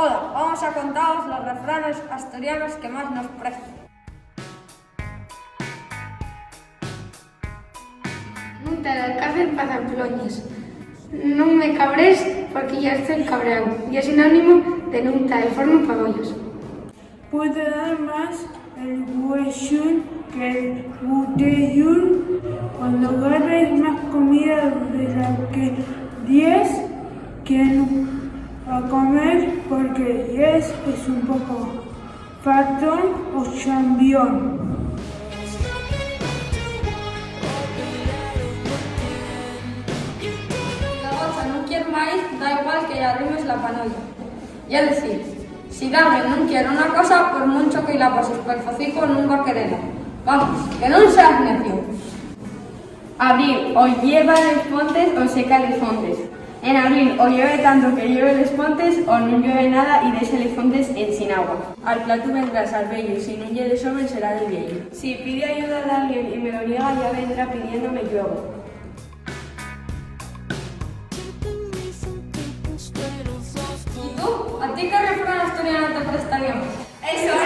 Hola, vamos a contaros los refranes asturianos que más nos prestan. Nunca al alcázar pasan ploñas. Non me cabres porque ya estoy cabreado. Y es sinónimo de nunca de forno pagollos. Puede dar más el huesull que el botellón. Cuando agarres más comida de la que diez, quien a comer porque es un poco fatón o chambión. La bolsa no quiere maíz, da igual que ya arrimes la panolla. Y es decir, si Darwin no quiere una cosa, por mucho que la pases por el hocico, nunca va a quererla. Vamos, que no seas necio. Abril, o lleva los montes o seca los montes. En abril, o llueve tanto que llueve los montes, o no llueve nada y deja los montes en sin agua. Al plato vendrás al bello, si no llueve sobre será del viejo. Si pide ayuda a alguien y me lo niega, ya vendrá pidiéndome luego. ¿Y tú? ¿A ti qué refrán asturiano te prestaría más? Eso